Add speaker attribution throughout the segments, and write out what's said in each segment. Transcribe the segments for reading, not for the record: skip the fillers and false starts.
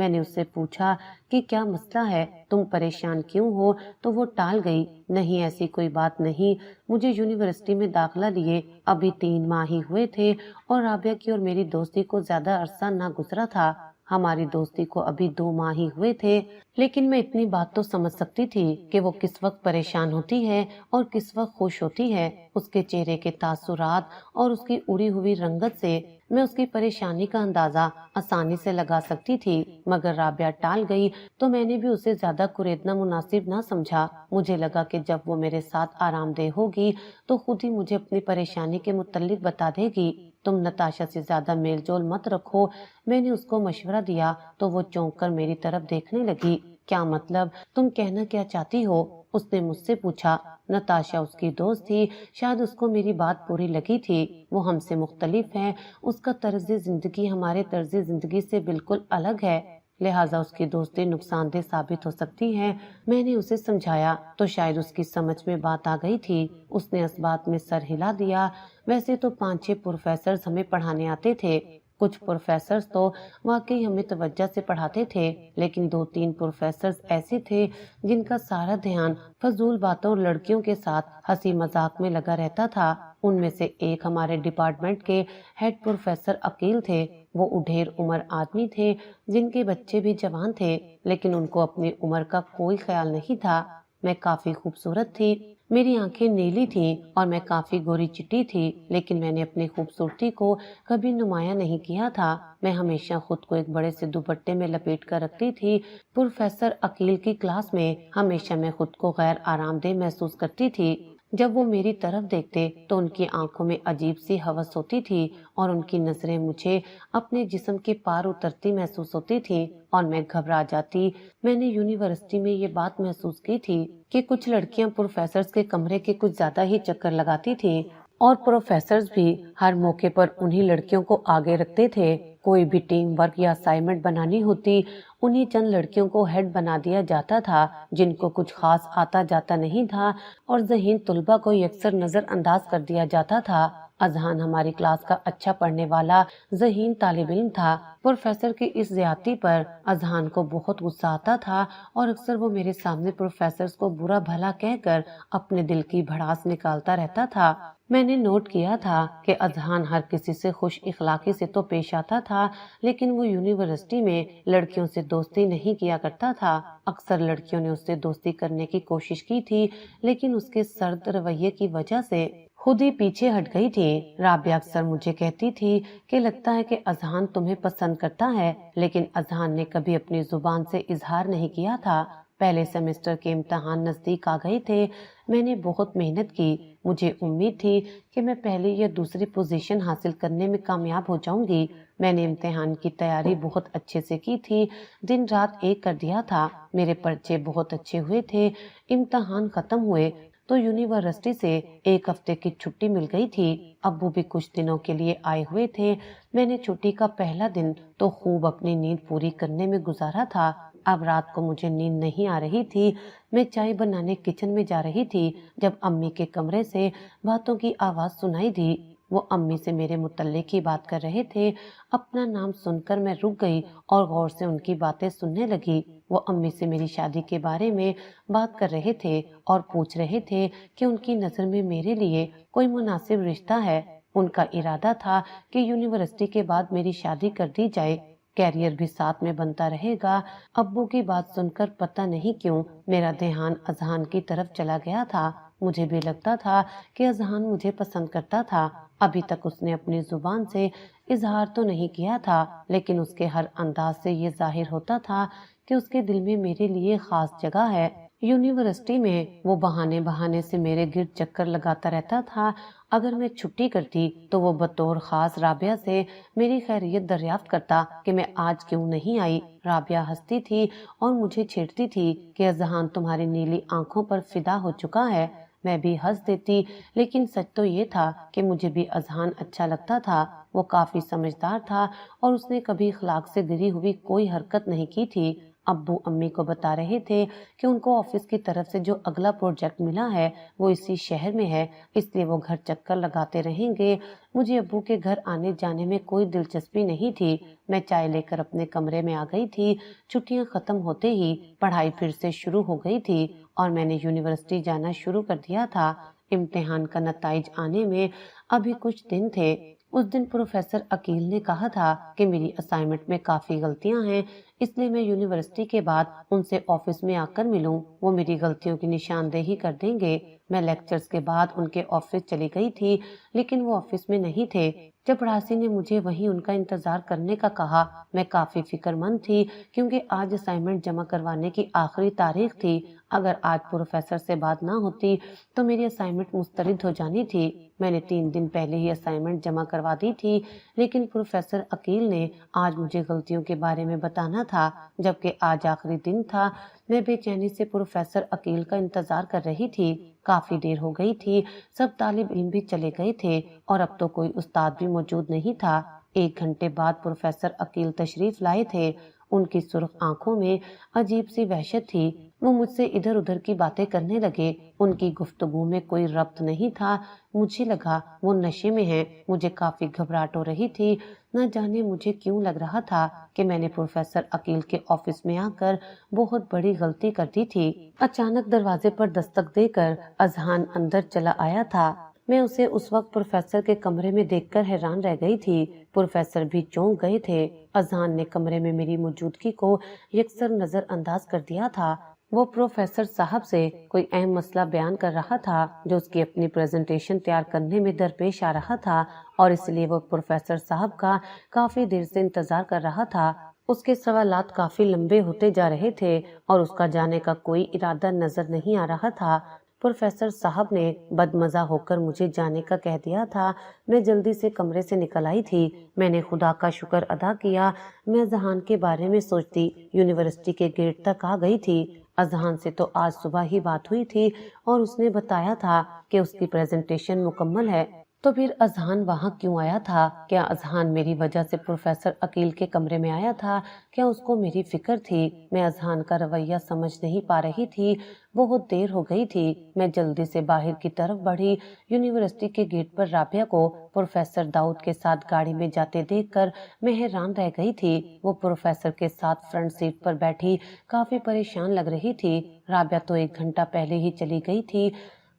Speaker 1: میں نے اس سے پوچھا کہ کیا مسئلہ ہے، تم پریشان کیوں ہو؟ تو وہ ٹال گئی، نہیں ایسی کوئی بات نہیں، مجھے یونیورسٹی میں داخلہ لیے ابھی 3 ماہ ہی ہوئے تھے اور رابعہ کی اور میری دوستی کو زیادہ عرصہ نہ گزرا تھا، ہماری دوستی کو ابھی 2 ماہ ہی ہوئے تھے، لیکن میں اتنی بات تو سمجھ سکتی تھی کہ وہ کس وقت پریشان ہوتی ہے اور کس وقت خوش ہوتی ہے۔ اس کے چہرے کے تاثرات اور اس کی اڑی ہوئی رنگت سے میں اس کی پریشانی کا اندازہ آسانی سے لگا سکتی تھی، مگر رابعہ ٹال گئی تو میں نے بھی اسے زیادہ کریدنا مناسب نہ سمجھا۔ مجھے لگا کہ جب وہ میرے ساتھ آرام دہ ہوگی تو خود ہی مجھے اپنی پریشانی کے متعلق بتا دے گی۔ تم نتاشا سے زیادہ میل جول مت رکھو، میں نے اس کو مشورہ دیا تو وہ چونک کر میری طرف دیکھنے لگی۔ کیا مطلب؟ تم کہنا کیا چاہتی ہو؟ اس نے مجھ سے پوچھا۔ نتاشا اس کی دوست تھی، شاید اس کو میری بات پوری لگی تھی۔ وہ ہم سے مختلف ہے، اس کا طرز زندگی ہمارے طرز زندگی سے بالکل الگ ہے، لہٰذا اس کی دوستی نقصان دہ ثابت ہو سکتی ہے۔ میں نے اسے سمجھایا تو شاید اس کی سمجھ میں بات آ گئی تھی۔ اس نے اس بات میں سر ہلا دیا۔ ویسے تو 5-6 پروفیسرز ہمیں پڑھانے آتے تھے، کچھ پروفیسرز تو واقعی ہمیں توجہ سے پڑھاتے تھے، لیکن 2-3 پروفیسرز ایسے تھے جن کا سارا دھیان فضول باتوں اور لڑکیوں کے ساتھ ہنسی مذاق میں لگا رہتا تھا۔ ان میں سے ایک ہمارے ڈپارٹمنٹ کے ہیڈ پروفیسر عقیل تھے۔ وہ اڈھیر عمر آدمی تھے جن کے بچے بھی جوان تھے، لیکن ان کو اپنی عمر کا کوئی خیال نہیں تھا۔ میں کافی خوبصورت تھی، میری آنکھیں نیلی تھیں اور میں کافی گوری چٹی تھی، لیکن میں نے اپنی خوبصورتی کو کبھی نمایاں نہیں کیا تھا۔ میں ہمیشہ خود کو ایک بڑے سے دوپٹے میں لپیٹ کر رکھتی تھی۔ پروفیسر عقیل کی کلاس میں ہمیشہ میں خود کو غیر آرام دہ محسوس کرتی تھی۔ جب وہ میری طرف دیکھتے تو ان کی آنکھوں میں عجیب سی ہوس ہوتی تھی اور ان کی نظریں مجھے اپنے جسم کے پار اترتی محسوس ہوتی تھی اور میں گھبرا جاتی۔ میں نے یونیورسٹی میں یہ بات محسوس کی تھی کہ کچھ لڑکیاں پروفیسرز کے کمرے کے کچھ زیادہ ہی چکر لگاتی تھیں اور پروفیسرز بھی ہر موقع پر انہی لڑکیوں کو آگے رکھتے تھے۔ کوئی بھی ٹیم ورک یا اسائنمنٹ بنانی ہوتی، انہی چند لڑکیوں کو ہیڈ بنا دیا جاتا تھا جن کو کچھ خاص آتا جاتا نہیں تھا، اور ذہین طلباء کو یکسر نظر انداز کر دیا جاتا تھا۔ اذہان ہماری کلاس کا اچھا پڑھنے والا ذہین طالب علم تھا۔ پروفیسر کی اس زیادتی پر اذہان کو بہت غصہ آتا تھا اور اکثر وہ میرے سامنے پروفیسرز کو برا بھلا کہہ کر اپنے دل کی بھڑاس نکالتا رہتا تھا۔ میں نے نوٹ کیا تھا کہ اذہان ہر کسی سے خوش اخلاقی سے تو پیش آتا تھا، لیکن وہ یونیورسٹی میں لڑکیوں سے دوستی نہیں کیا کرتا تھا۔ اکثر لڑکیوں نے اس سے دوستی کرنے کی کوشش کی تھی، لیکن اس کے سرد رویے کی وجہ سے خود ہی پیچھے ہٹ گئی تھی۔ رابعہ اکثر مجھے کہتی تھی کہ لگتا ہے کہ اذہان تمہیں پسند کرتا ہے، لیکن اذہان نے کبھی اپنی زبان سے اظہار نہیں کیا تھا۔ پہلے سیمسٹر کے امتحان نزدیک آ گئے تھے، میں نے بہت محنت کی، مجھے امید تھی کہ میں پہلی یا دوسری پوزیشن حاصل کرنے میں کامیاب ہو جاؤں گی۔ میں نے امتحان کی تیاری بہت اچھے سے کی تھی، دن رات ایک کر دیا تھا، میرے پرچے بہت اچھے ہوئے تھے۔ امتحان ختم ہوئے تو یونیورسٹی سے 1 ہفتے کی چھٹی مل گئی تھی۔ ابو بھی کچھ دنوں کے لیے آئے ہوئے تھے۔ میں نے چھٹی کا پہلا دن تو خوب اپنی نیند پوری کرنے میں گزارا تھا۔ اب رات کو مجھے نیند نہیں آ رہی تھی۔ میں چائے بنانے کچن میں جا رہی تھی جب امی کے کمرے سے باتوں کی آواز سنائی دی۔ وہ امی سے میرے متعلق ہی بات کر رہے تھے۔ اپنا نام سن کر میں رک گئی اور غور سے ان کی باتیں سننے لگی۔ وہ امی سے میری شادی کے بارے میں بات کر رہے تھے اور پوچھ رہے تھے کہ ان کی نظر میں میرے لیے کوئی مناسب رشتہ ہے۔ ان کا ارادہ تھا کہ یونیورسٹی کے بعد میری شادی کر دی جائے، کیریئر بھی ساتھ میں بنتا رہے گا۔ ابو کی بات سن کر پتہ نہیں کیوں میرا دھیان اذہان کی طرف چلا گیا تھا۔ مجھے بھی لگتا تھا کہ اذہان مجھے پسند کرتا تھا۔ ابھی تک اس نے اپنی زبان سے اظہار تو نہیں کیا تھا، لیکن اس کے ہر انداز سے یہ ظاہر ہوتا تھا کہ اس کے دل میں میرے لیے خاص جگہ ہے۔ یونیورسٹی میں وہ بہانے سے میرے گرد چکر لگاتا رہتا تھا۔ اگر میں چھٹی کرتی تو وہ بطور خاص رابعہ سے میری خیریت دریافت کرتا کہ میں آج کیوں نہیں آئی۔ رابعہ ہنستی تھی اور مجھے چھیڑتی تھی کہ اذہان تمہاری نیلی آنکھوں پر فدا ہو چکا ہے۔ میں بھی ہنس دیتی، لیکن سچ تو یہ تھا کہ مجھے بھی اذہان اچھا لگتا تھا۔ وہ کافی سمجھدار تھا اور اس نے کبھی اخلاق سے گری ہوئی کوئی حرکت نہیں کی تھی۔ ابو امی کو بتا رہے تھے کہ ان کو آفس کی طرف سے جو اگلا پروجیکٹ ملا ہے وہ اسی شہر میں ہے، اس لیے وہ گھر چکر لگاتے رہیں گے۔ مجھے ابو کے گھر آنے جانے میں کوئی دلچسپی نہیں تھی۔ میں چائے لے کر اپنے کمرے میں آ گئی تھی۔ چھٹیاں ختم ہوتے ہی پڑھائی پھر سے شروع ہو گئی تھی اور میں نے یونیورسٹی جانا شروع کر دیا تھا۔ امتحان کا نتائج آنے میں ابھی کچھ دن تھے۔ اس دن پروفیسر عقیل نے کہا تھا کہ میری اسائنمنٹ میں کافی غلطیاں ہیں، اس لیے میں یونیورسٹی کے بعد ان سے آفس میں آ کر ملوں، وہ میری غلطیوں کی نشاندہی کر دیں گے۔ میں لیکچرز کے بعد ان کے آفس چلی گئی تھی، لیکن وہ آفس میں نہیں تھے۔ جب پڑھاسی نے مجھے وہیں ان کا انتظار کرنے کا کہا، میں کافی فکر مند تھی کیونکہ آج اسائنمنٹ جمع کروانے کی آخری تاریخ تھی۔ اگر آج پروفیسر سے بات نہ ہوتی تو میری اسائنمنٹ مسترد ہو جانی تھی۔ میں نے 3 دن پہلے ہی اسائنمنٹ جمع کروا دی تھی، لیکن پروفیسر عقیل نے آج مجھے غلطیوں کے بارے میں بتانا تھا، جبکہ آج آخری دن تھا۔ میں بے چینی سے پروفیسر عقیل کا انتظار کر رہی تھی۔ کافی دیر ہو گئی تھی، سب طالب علم بھی چلے گئے تھے اور اب تو کوئی استاد بھی موجود نہیں تھا۔ 1 گھنٹے بعد پروفیسر عقیل تشریف لائے تھے۔ ان کی سرخ آنکھوں میں عجیب سی وحشت تھی۔ وہ مجھ سے ادھر ادھر کی باتیں کرنے لگے۔ ان کی گفتگو میں کوئی ربط نہیں تھا۔ مجھے لگا وہ نشے میں ہیں۔ مجھے کافی گھبراہٹ ہو رہی تھی۔ نہ جانے مجھے کیوں لگ رہا تھا کہ میں نے پروفیسر عقیل کے آفس میں آ کر بہت بڑی غلطی کر دی تھی۔ اچانک دروازے پر دستک دے کر اذہان اندر چلا آیا تھا۔ میں اسے اس وقت پروفیسر کے کمرے میں دیکھ کر حیران رہ گئی تھی۔ پروفیسر بھی چونک گئے تھے۔ اذہان نے کمرے میں میری موجودگی کو یکسر نظر انداز کر دیا تھا۔ وہ پروفیسر صاحب سے کوئی اہم مسئلہ بیان کر رہا تھا جو اس کی اپنی پریزنٹیشن تیار کرنے میں درپیش آ رہا تھا، اور اس لیے وہ پروفیسر صاحب کا کافی دیر سے انتظار کر رہا تھا۔ اس کے سوالات کافی لمبے ہوتے جا رہے تھے اور اس کا جانے کا کوئی ارادہ نظر نہیں آ رہا تھا۔ پروفیسر صاحب نے بدمزہ ہو کر مجھے جانے کا کہہ دیا تھا۔ میں جلدی سے کمرے سے نکل آئی تھی۔ میں نے خدا کا شکر ادا کیا۔ میں اذہان کے بارے میں سوچتی یونیورسٹی کے گیٹ تک آ گئی تھی۔ اذہان سے تو آج صبح ہی بات ہوئی تھی اور اس نے بتایا تھا کہ اس کی پریزنٹیشن مکمل ہے۔ تو پھر اذہان وہاں کیوں آیا تھا؟ کیا اذہان میری وجہ سے پروفیسر عقیل کے کمرے میں آیا تھا؟ کیا اس کو میری فکر تھی؟ میں اذہان کا رویہ سمجھ نہیں پا رہی تھی۔ بہت دیر ہو گئی تھی۔ میں جلدی سے باہر کی طرف بڑھی۔ یونیورسٹی کے گیٹ پر رابعہ کو پروفیسر داؤد کے ساتھ گاڑی میں جاتے دیکھ کر میں حیران رہ گئی تھی۔ وہ پروفیسر کے ساتھ فرنٹ سیٹ پر بیٹھی کافی پریشان لگ رہی تھی۔ رابعہ تو 1 گھنٹہ پہلے ہی چلی گئی تھی۔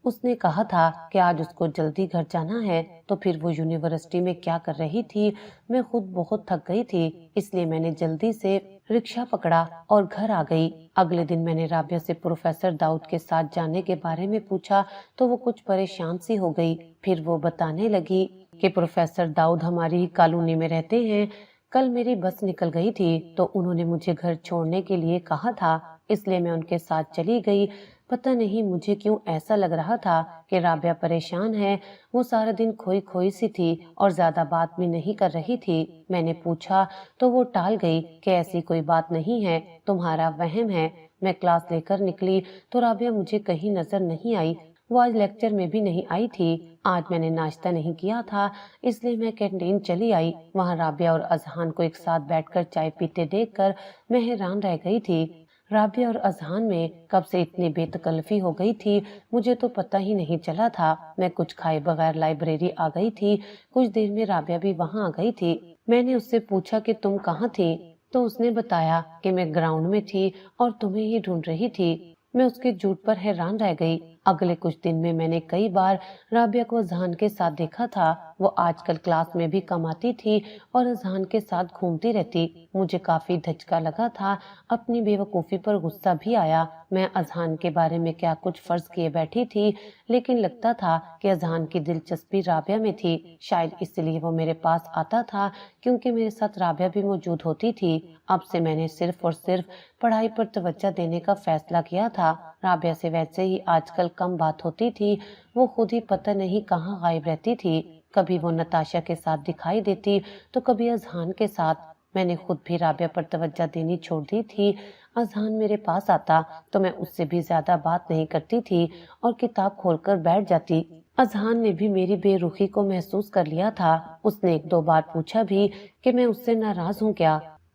Speaker 1: اس نے کہا تھا کہ آج اس کو جلدی گھر جانا ہے، تو پھر وہ یونیورسٹی میں کیا کر رہی تھی؟ میں خود بہت تھک گئی تھی، اس لیے میں نے جلدی سے رکشہ پکڑا اور گھر آ گئی۔ اگلے دن میں نے رابعہ سے پروفیسر داؤد کے ساتھ جانے کے بارے میں پوچھا تو وہ کچھ پریشان سی ہو گئی۔ پھر وہ بتانے لگی کہ پروفیسر داؤد ہماری ہی کالونی میں رہتے ہیں۔ کل میری بس نکل گئی تھی تو انہوں نے مجھے گھر چھوڑنے کے لیے کہا تھا، اس لیے میں ان کے ساتھ چلی گئی۔ پتہ نہیں مجھے کیوں ایسا لگ رہا تھا کہ رابعہ پریشان ہے۔ وہ سارا دن کھوئی کھوئی سی تھی اور زیادہ بات بھی نہیں کر رہی تھی۔ میں نے پوچھا تو وہ ٹال گئی کہ ایسی کوئی بات نہیں ہے، تمہارا وہم ہے۔ میں کلاس لے کر نکلی تو رابعہ مجھے کہیں نظر نہیں آئی۔ وہ آج لیکچر میں بھی نہیں آئی تھی۔ آج میں نے ناشتہ نہیں کیا تھا، اس لیے میں کینٹین چلی آئی۔ وہاں رابعہ اور اذہان کو ایک ساتھ بیٹھ کر چائے پیتے دیکھ کر میں حیران رہ گئی تھی۔ رابعہ اور اذہان میں کب سے اتنی بے تکلفی ہو گئی تھی مجھے تو پتہ ہی نہیں چلا تھا۔ میں کچھ کھائے بغیر لائبریری آ گئی تھی۔ کچھ دیر میں رابعہ بھی وہاں آ گئی تھی۔ میں نے اس سے پوچھا کہ تم کہاں تھی تو اس نے بتایا کہ میں گراؤنڈ میں تھی اور تمہیں ہی ڈھونڈ رہی تھی۔ میں اس کے جھوٹ پر حیران رہ گئی۔ اگلے کچھ دن میں نے کئی بار رابعہ کو اذہان کے ساتھ دیکھا تھا۔ وہ آج کل کلاس میں بھی کم آتی تھی اور اذہان کے ساتھ گھومتی رہتی۔ مجھے کافی دھچکا لگا تھا، اپنی بے وقوفی پر غصہ بھی آیا۔ میں اذہان کے بارے میں کیا کچھ فرض کیے بیٹھی تھی، لیکن لگتا تھا کہ اذہان کی دلچسپی رابعہ میں تھی۔ شاید اس لیے وہ میرے پاس آتا تھا کیونکہ میرے ساتھ رابعہ بھی موجود ہوتی تھی۔ اب سے میں نے صرف اور صرف پڑھائی پر توجہ دینے کا فیصلہ کیا تھا۔ رابعہ سے ویسے ہی آج کل کم بات ہوتی تھی۔ وہ خود ہی پتہ نہیں کہاں غائب رہتی تھی۔ کبھی وہ نتاشا کے ساتھ دکھائی دیتی تو کبھی اذہان کے ساتھ۔ میں نے خود بھی رابعہ پر توجہ دینی چھوڑ دی تھی۔ اذہان میرے پاس آتا تو میں اس سے بھی زیادہ بات نہیں کرتی تھی اور کتاب کھول کر بیٹھ جاتی۔ اذہان نے بھی میری بے رخی کو محسوس کر لیا تھا۔ اس نے 1-2 بار پوچھا بھی کہ میں اس سے ناراض ہوں کیا،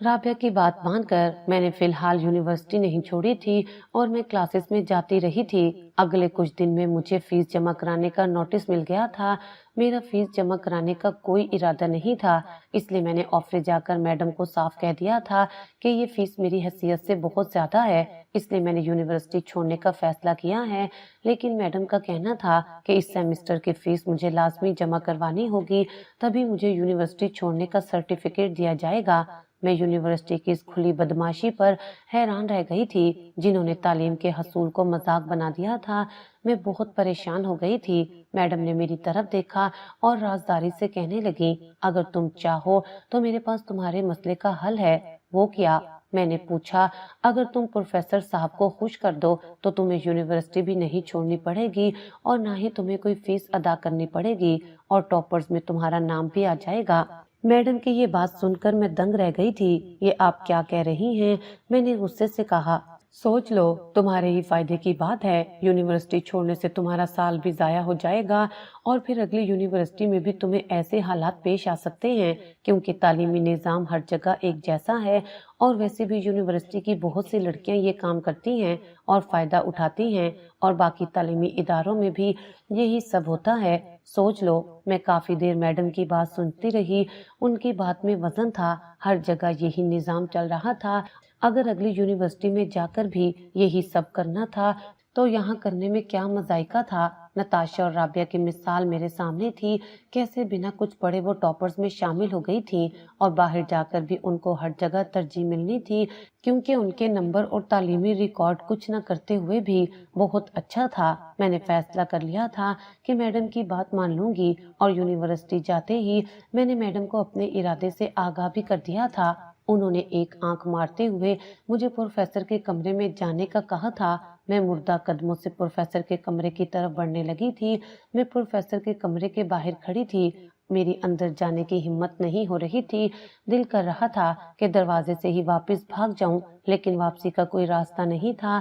Speaker 1: رابعہ کی بات مان کر میں نے فی الحال یونیورسٹی نہیں چھوڑی تھی اور میں کلاسز میں جاتی رہی تھی۔ اگلے کچھ دن میں مجھے فیس جمع کرانے کا نوٹس مل گیا تھا۔ میرا فیس جمع کرانے کا کوئی ارادہ نہیں تھا، اس لیے میں نے آفس جا کر میڈم کو صاف کہہ دیا تھا کہ یہ فیس میری حیثیت سے بہت زیادہ ہے، اس لیے میں نے یونیورسٹی چھوڑنے کا فیصلہ کیا ہے۔ لیکن میڈم کا کہنا تھا کہ اس سیمسٹر کی فیس مجھے لازمی جمع کروانی ہوگی، تبھی مجھے یونیورسٹی چھوڑنے کا سرٹیفکیٹ دیا جائے گا۔ میں یونیورسٹی کی اس کھلی بدماشی پر حیران رہ گئی تھی، جنہوں نے تعلیم کے حصول کو مذاق بنا دیا تھا۔ میں بہت پریشان ہو گئی تھی۔ میڈم نے میری طرف دیکھا اور رازداری سے کہنے لگی، اگر تم چاہو تو میرے پاس تمہارے مسئلے کا حل ہے۔ وہ کیا؟ میں نے پوچھا۔ اگر تم پروفیسر صاحب کو خوش کر دو تو تمہیں یونیورسٹی بھی نہیں چھوڑنی پڑے گی اور نہ ہی تمہیں کوئی فیس ادا کرنی پڑے گی، اور ٹاپرز میں تمہارا نام بھی آ جائے گا۔ میڈم کی یہ بات سن کر میں دنگ رہ گئی تھی۔ یہ آپ کیا کہہ رہی ہیں؟ میں نے غصے سے کہا۔ سوچ لو، تمہارے ہی فائدے کی بات ہے۔ یونیورسٹی چھوڑنے سے تمہارا سال بھی ضائع ہو جائے گا اور پھر اگلی یونیورسٹی میں بھی تمہیں ایسے حالات پیش آ سکتے ہیں، کیونکہ تعلیمی نظام ہر جگہ ایک جیسا ہے، اور ویسے بھی یونیورسٹی کی بہت سی لڑکیاں یہ کام کرتی ہیں اور فائدہ اٹھاتی ہیں، اور باقی تعلیمی اداروں میں بھی یہی سب ہوتا ہے۔ سوچ لو۔ میں کافی دیر میڈم کی بات سنتی رہی۔ ان کی بات میں وزن تھا، ہر جگہ یہی نظام چل رہا تھا۔ اگر اگلی یونیورسٹی میں جا کر بھی یہی سب کرنا تھا تو یہاں کرنے میں کیا مذائقہ تھا؟ نتاشا اور رابعہ کی مثال میرے سامنے تھی، کیسے بنا کچھ پڑھے وہ ٹاپرز میں شامل ہو گئی تھی، اور باہر جا کر بھی ان کو ہر جگہ ترجیح ملنی تھی، کیونکہ ان کے نمبر اور تعلیمی ریکارڈ کچھ نہ کرتے ہوئے بھی بہت اچھا تھا۔ میں نے فیصلہ کر لیا تھا کہ میڈم کی بات مان لوں گی، اور یونیورسٹی جاتے ہی میں نے میڈم کو اپنے ارادے سے آگاہ بھی کر دیا تھا۔ انہوں نے ایک آنکھ مارتے ہوئے مجھے پروفیسر کے کمرے میں جانے کا کہا تھا۔ میں مردہ قدموں سے پروفیسر کے کمرے کی طرف بڑھنے لگی تھی۔ میں پروفیسر کے کمرے کے باہر کھڑی تھی، میری اندر جانے کی ہمت نہیں ہو رہی تھی۔ دل کر رہا تھا کہ دروازے سے ہی واپس بھاگ جاؤں، لیکن واپسی کا کوئی راستہ نہیں تھا۔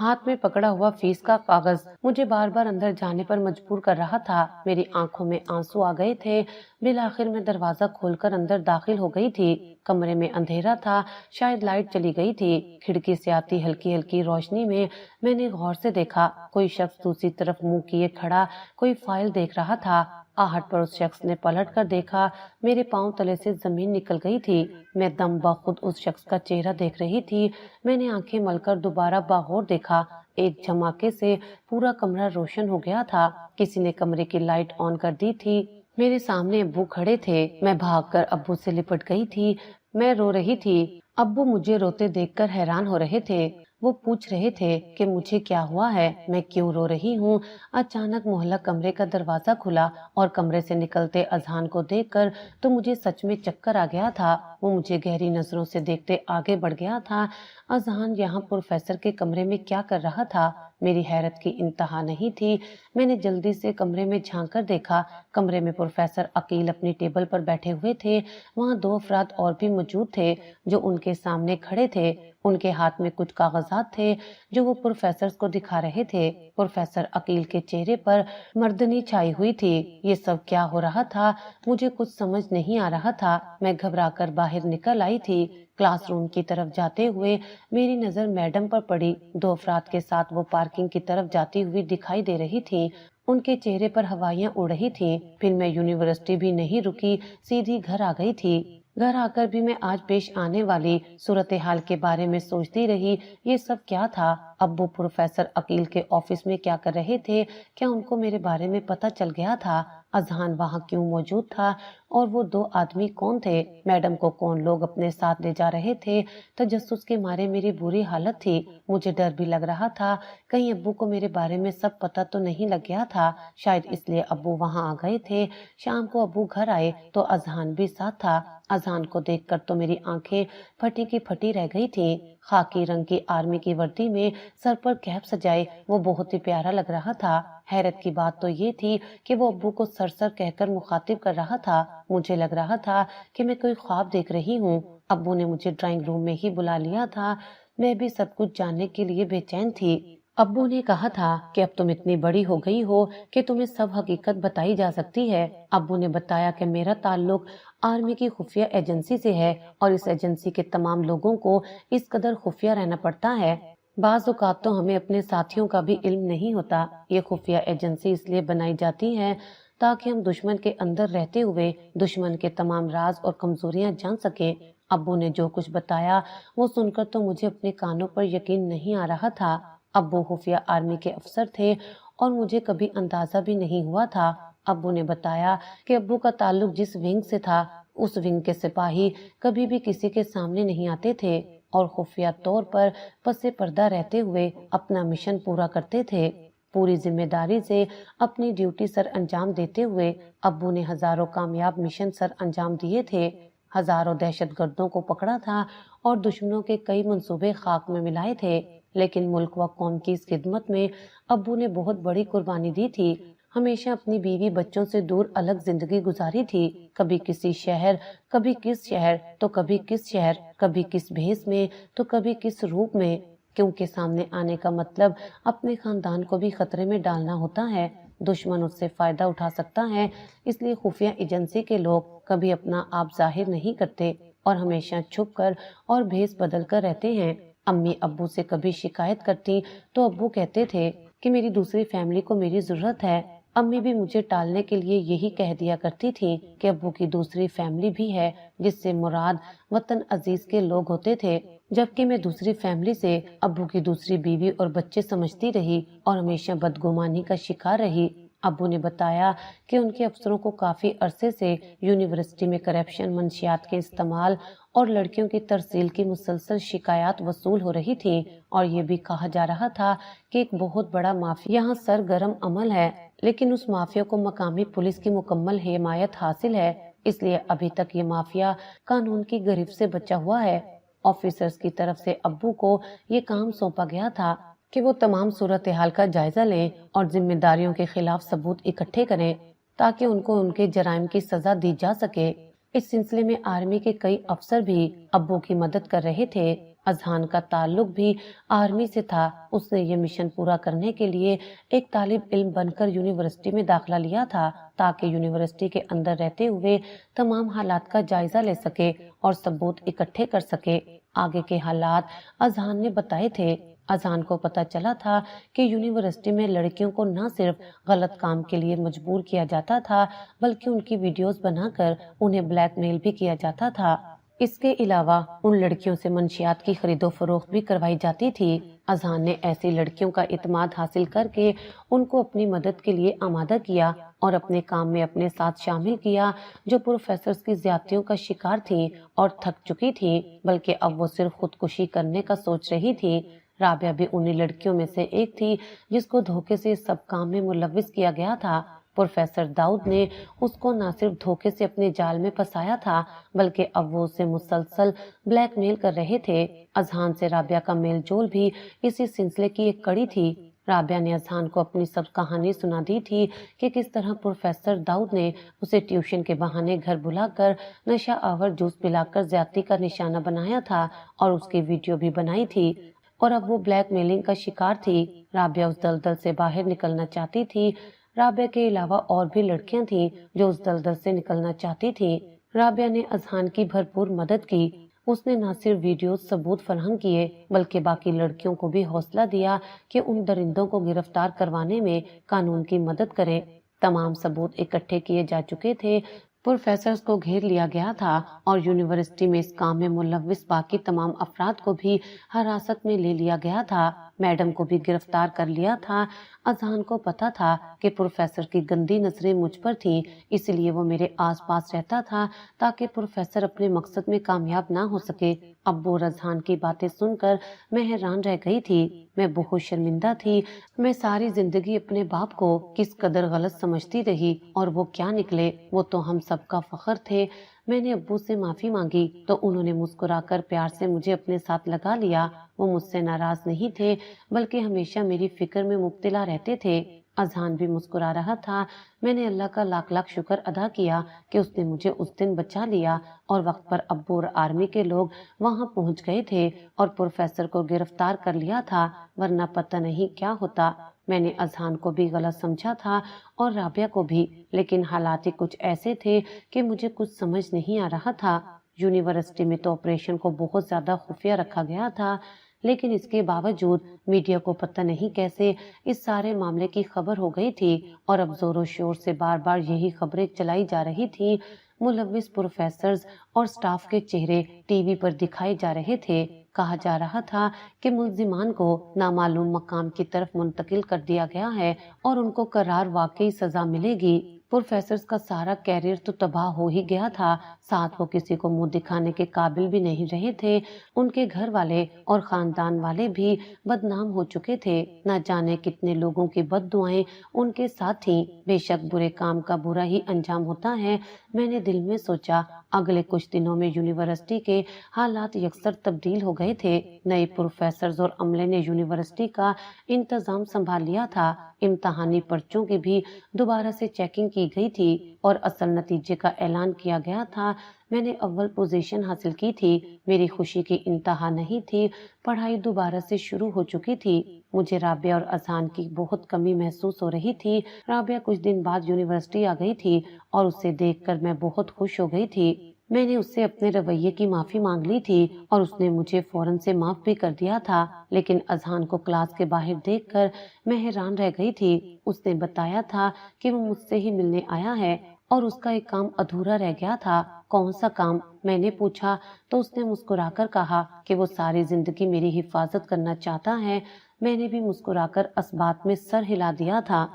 Speaker 1: ہاتھ میں پکڑا ہوا فیس کا کاغذ مجھے بار بار اندر جانے پر مجبور کر رہا تھا۔ میری آنکھوں میں آنسو آ گئے تھے۔ بالآخر میں دروازہ کھول کر اندر داخل ہو گئی تھی۔ کمرے میں اندھیرا تھا، شاید لائٹ چلی گئی تھی۔ کھڑکی سے آتی ہلکی ہلکی روشنی میں نے غور سے دیکھا، کوئی شخص دوسری طرف منہ کیے کھڑا کوئی فائل دیکھ رہا تھا۔ آہٹ پر اس شخص نے پلٹ کر دیکھا، میرے پاؤں تلے سے زمین نکل گئی تھی۔ میں دم بخود اس شخص کا چہرہ دیکھ رہی تھی۔ میں نے آنکھیں مل کر دوبارہ باغور دیکھا۔ ایک دھماکے سے پورا کمرہ روشن ہو گیا تھا، کسی نے کمرے کی لائٹ آن کر دی تھی۔ میرے سامنے ابو کھڑے تھے۔ میں بھاگ کر ابو سے لپٹ گئی تھی۔ میں رو رہی تھی۔ ابو مجھے روتے دیکھ کر حیران ہو رہے تھے۔ وہ پوچھ رہے تھے کہ مجھے کیا ہوا ہے، میں کیوں رو رہی ہوں۔ اچانک محلہ کمرے کا دروازہ کھلا اور کمرے سے نکلتے اذہان کو دیکھ کر تو مجھے سچ میں چکر آ گیا تھا۔ وہ مجھے گہری نظروں سے دیکھتے آگے بڑھ گیا تھا۔ اذہان یہاں پروفیسر کے کمرے میں کیا کر رہا تھا؟ میری حیرت کی انتہا نہیں تھی۔ میں نے جلدی سے کمرے میں جھانک کر دیکھا۔ کمرے میں پروفیسر عقیل اپنی ٹیبل پر بیٹھے ہوئے تھے۔ وہاں دو افراد اور بھی موجود تھے جو ان کے سامنے کھڑے تھے۔ ان کے ہاتھ میں کچھ کاغذات تھے جو وہ پروفیسر کو دکھا رہے تھے۔ پروفیسر عقیل کے چہرے پر مردنی چھائی ہوئی تھی۔ یہ سب کیا ہو رہا تھا؟ مجھے کچھ سمجھ نہیں آ رہا تھا۔ میں گھبرا کر باہر نکل آئی تھی۔ کلاس روم کی طرف جاتے ہوئے میری نظر میڈم پر پڑی۔ دو افراد کے ساتھ وہ پارکنگ کی طرف جاتی ہوئی دکھائی دے رہی تھی۔ ان کے چہرے پر ہوائیاں اڑ رہی تھیں۔ پھر میں یونیورسٹی بھی نہیں رکی، سیدھی گھر آ گئی تھی۔ گھر آ کر بھی میں آج پیش آنے والی صورتحال کے بارے میں سوچتی رہی۔ یہ سب کیا تھا؟ ابو پروفیسر عقیل کے آفس میں کیا کر رہے تھے؟ کیا ان کو میرے بارے میں پتہ چل گیا تھا؟ اذہان وہاں کیوں موجود تھا؟ اور وہ دو آدمی کون تھے؟ میڈم کو کون لوگ اپنے ساتھ لے جا رہے تھے؟ تجسس کے مارے میری بری حالت تھی۔ مجھے ڈر بھی لگ رہا تھا، کہیں ابو کو میرے بارے میں سب پتہ تو نہیں لگ گیا تھا۔ شاید اس لیے ابو وہاں آ گئے تھے۔ شام کو ابو گھر آئے تو اذہان بھی ساتھ تھا۔ اذہان کو دیکھ کر تو میری آنکھیں پھٹی کی پھٹی رہ گئی تھیں۔ خاکی رنگ کی آرمی کی وردی میں، سر پر کیپ سجائے، وہ بہت ہی پیارا لگ رہا تھا۔ حیرت کی بات تو یہ تھی کہ وہ ابو کو سر سر کہہ کر مخاطب کر رہا تھا۔ مجھے لگ رہا تھا کہ میں کوئی خواب دیکھ رہی ہوں۔ ابو نے مجھے ڈرائنگ روم میں ہی بلا لیا تھا۔ میں بھی سب کچھ جاننے کے لیے بے چین تھی۔ ابو نے کہا تھا کہ اب تم اتنی بڑی ہو گئی ہو کہ تمہیں سب حقیقت بتائی جا سکتی ہے۔ ابو نے بتایا کہ میرا تعلق آرمی کی خفیہ ایجنسی سے ہے اور اس ایجنسی کے تمام لوگوں کو اس قدر خفیہ رہنا پڑتا ہے۔ بعض اوقات تو ہمیں اپنے ساتھیوں کا بھی علم نہیں ہوتا۔ یہ خفیہ ایجنسی اس لیے بنائی جاتی ہے تاکہ ہم دشمن کے اندر رہتے ہوئے دشمن کے تمام راز اور کمزوریاں جان سکیں۔ ابو نے جو کچھ بتایا وہ سن کر تو مجھے اپنے کانوں پر یقین نہیں آ رہا تھا۔ ابو خفیہ آرمی کے افسر تھے اور مجھے کبھی اندازہ بھی نہیں ہوا تھا۔ ابو نے بتایا کہ ابو کا تعلق جس ونگ سے تھا اس ونگ کے سپاہی کبھی بھی کسی کے سامنے نہیں آتے تھے اور خفیہ طور پر پس پردہ رہتے ہوئے اپنا مشن پورا کرتے تھے۔ پوری ذمہ داری سے اپنی ڈیوٹی سر انجام دیتے ہوئے ابو نے ہزاروں کامیاب مشن سر انجام دیے تھے، ہزاروں دہشت گردوں کو پکڑا تھا اور دشمنوں کے کئی منصوبے خاک میں ملائے تھے، لیکن ملک و قوم کی اس خدمت میں ابو نے بہت بڑی قربانی دی تھی۔ ہمیشہ اپنی بیوی بچوں سے دور الگ زندگی گزاری تھی، کبھی کسی شہر، کبھی کس شہر تو کبھی کس شہر، کبھی کس بھیس میں تو کبھی کس روپ میں، کیونکہ سامنے آنے کا مطلب اپنے خاندان کو بھی خطرے میں ڈالنا ہوتا ہے۔ دشمن اس سے فائدہ اٹھا سکتا ہے، اس لیے خفیہ ایجنسی کے لوگ کبھی اپنا آپ ظاہر نہیں کرتے اور ہمیشہ چھپ کر اور بھیس بدل کر رہتے ہیں۔ امی ابو سے کبھی شکایت کرتی تو ابو کہتے تھے کہ میری دوسری فیملی کو میری ضرورت ہے۔ امی بھی مجھے ٹالنے کے لیے یہی کہہ دیا کرتی تھی کہ ابو کی دوسری فیملی بھی ہے، جس سے مراد وطن عزیز کے لوگ ہوتے تھے، جبکہ میں دوسری فیملی سے ابو کی دوسری بیوی اور بچے سمجھتی رہی اور ہمیشہ بدگمانی کا شکار رہی۔ ابو نے بتایا کہ ان کے افسروں کو کافی عرصے سے یونیورسٹی میں کرپشن، منشیات کے استعمال اور لڑکیوں کی ترسیل کی مسلسل شکایات وصول ہو رہی تھی، اور یہ بھی کہا جا رہا تھا کہ ایک بہت بڑا مافیا یہاں سرگرم عمل ہے، لیکن اس مافیا کو مقامی پولیس کی مکمل حمایت حاصل ہے، اس لیے ابھی تک یہ مافیا قانون کی گرفت سے بچا ہوا ہے۔ آفیسرز کی طرف سے ابو کو یہ کام سونپا گیا تھا کہ وہ تمام صورتحال کا جائزہ لیں اور ذمہ داریوں کے خلاف ثبوت اکٹھے کریں تاکہ ان کو ان کے جرائم کی سزا دی جا سکے۔ اس سلسلے میں آرمی کے کئی افسر بھی ابو کی مدد کر رہے تھے۔ اذہان کا تعلق بھی آرمی سے تھا۔ اس نے یہ مشن پورا کرنے کے لیے ایک طالب علم بن کر یونیورسٹی میں داخلہ لیا تھا تاکہ یونیورسٹی کے اندر رہتے ہوئے تمام حالات کا جائزہ لے سکے اور ثبوت اکٹھے کر سکے۔ آگے کے حالات اذہان نے بتائے تھے۔ اذہان کو پتہ چلا تھا کہ یونیورسٹی میں لڑکیوں کو نہ صرف غلط کام کے لیے مجبور کیا جاتا تھا بلکہ ان کی ویڈیوز بنا کر انہیں بلیک میل بھی کیا جاتا تھا۔ اس کے علاوہ ان لڑکیوں سے منشیات کی خرید و فروخت بھی کروائی جاتی تھی۔ اذہان نے ایسی لڑکیوں کا اعتماد حاصل کر کے ان کو اپنی مدد کے لیے آمادہ کیا اور اپنے کام میں اپنے ساتھ شامل کیا، جو پروفیسرز کی زیادتیوں کا شکار تھیں اور تھک چکی تھیں، بلکہ اب وہ صرف خودکشی کرنے کا سوچ رہی تھی۔ رابعہ بھی انہی لڑکیوں میں سے ایک تھی جس کو دھوکے سے سب کام میں ملوث کیا گیا تھا۔ پروفیسر داؤد نے اس کو نہ صرف دھوکے سے اپنے جال میں پھنسایا تھا بلکہ اب وہ اسے مسلسل بلیک میل کر رہے تھے۔ اذہان سے رابعہ کا میل جول بھی اسی سلسلے کی ایک کڑی تھی۔ رابعہ نے اذہان کو اپنی سب کہانی سنا دی تھی کہ کس طرح پروفیسر داؤد نے اسے ٹیوشن کے بہانے گھر بلا کر نشہ آور جوس پلا کر زیادتی کا نشانہ بنایا تھا اور اس کی ویڈیو بھی بنائی تھی، اور اب وہ بلیک میلنگ کا شکار تھی۔ رابعہ اس دلدل سے باہر نکلنا چاہتی تھی۔ رابعہ کے علاوہ اور بھی لڑکیاں تھیں جو اس دلدل سے نکلنا چاہتی تھیں۔ رابعہ نے اذہان کی بھرپور مدد کی۔ اس نے نہ صرف ویڈیوز ثبوت فراہم کیے بلکہ باقی لڑکیوں کو بھی حوصلہ دیا کہ ان درندوں کو گرفتار کروانے میں قانون کی مدد کریں۔ تمام ثبوت اکٹھے کیے جا چکے تھے، پروفیسرز کو گھیر لیا گیا تھا اور یونیورسٹی میں اس کام میں ملوث باقی تمام افراد کو بھی حراست میں لے لیا گیا تھا۔ میڈم کو بھی گرفتار کر لیا تھا۔ اذہان کو پتا تھا کہ پروفیسر کی گندی نظریں مجھ پر تھیں، اس لیے وہ میرے آس پاس رہتا تھا تاکہ پروفیسر اپنے مقصد میں کامیاب نہ ہو سکے۔ ابو اور اذہان کی باتیں سن کر میں حیران رہ گئی تھی۔ میں بہت شرمندہ تھی۔ میں ساری زندگی اپنے باپ کو کس قدر غلط سمجھتی رہی اور وہ کیا نکلے، وہ تو ہم سب کا فخر تھے۔ میں نے ابو سے معافی مانگی تو انہوں نے مسکرا کر پیار سے مجھے اپنے ساتھ لگا لیا۔ وہ مجھ سے ناراض نہیں تھے بلکہ ہمیشہ میری فکر میں مبتلا رہتے تھے۔ اذہان بھی مسکرا رہا تھا۔ میں نے اللہ کا لاکھ لاکھ شکر ادا کیا کہ اس نے مجھے اس دن بچا لیا اور وقت پر ابو اور آرمی کے لوگ وہاں پہنچ گئے تھے اور پروفیسر کو گرفتار کر لیا تھا، ورنہ پتہ نہیں کیا ہوتا۔ میں نے اذہان کو بھی غلط سمجھا تھا اور رابعہ کو بھی، لیکن حالات ہی کچھ ایسے تھے کہ مجھے کچھ سمجھ نہیں آ رہا تھا۔ یونیورسٹی میں تو آپریشن کو بہت زیادہ خفیہ رکھا گیا تھا، لیکن اس کے باوجود میڈیا کو پتہ نہیں کیسے اس سارے معاملے کی خبر ہو گئی تھی اور اب زور و شور سے بار بار یہی خبریں چلائی جا رہی تھی۔ ملوث پروفیسرز اور سٹاف کے چہرے ٹی وی پر دکھائے جا رہے تھے۔ کہا جا رہا تھا کہ ملزمان کو نامعلوم مقام کی طرف منتقل کر دیا گیا ہے اور ان کو قرار واقعی سزا ملے گی۔ پروفیسرز کا سارا کیریئر تو تباہ ہو ہی گیا تھا، ساتھ وہ کسی کو منہ دکھانے کے قابل بھی نہیں رہے تھے۔ ان کے گھر والے اور خاندان والے بھی بدنام ہو چکے تھے۔ نہ جانے کتنے لوگوں کی بد دعائیں ان کے ساتھ تھیں۔ بے شک برے کام کا برا ہی انجام ہوتا ہے۔ میں نے دل میں سوچا اگلے کچھ دنوں میں یونیورسٹی کے حالات یکسر تبدیل ہو گئے تھے۔ نئے پروفیسرز اور عملے نے یونیورسٹی کا انتظام سنبھال لیا تھا۔ امتحانی پرچوں کی بھی دوبارہ سے چیکنگ کی گئی تھی اور اصل نتیجے کا اعلان کیا گیا تھا۔ میں نے اول پوزیشن حاصل کی تھی۔ میری خوشی کی انتہا نہیں تھی۔ پڑھائی دوبارہ سے شروع ہو چکی تھی۔ مجھے رابعہ اور اذہان کی بہت کمی محسوس ہو رہی تھی۔ رابعہ کچھ دن بعد یونیورسٹی آ گئی تھی اور اسے دیکھ کر میں بہت خوش ہو گئی تھی۔ میں نے اس سے اپنے رویے کی معافی مانگ لی تھی اور اس نے مجھے فوراً سے معاف بھی کر دیا تھا، لیکن اذہان کو کلاس کے باہر دیکھ کر میں حیران رہ گئی تھی۔ اس نے بتایا تھا کہ وہ مجھ سے ہی ملنے آیا ہے اور اس کا ایک کام ادھورا رہ گیا تھا۔ کون سا کام؟ میں نے پوچھا تو اس نے مسکرا کر کہا کہ وہ ساری زندگی میری حفاظت کرنا چاہتا ہے۔ میں نے بھی مسکرا کر اس بات میں سر ہلا دیا تھا۔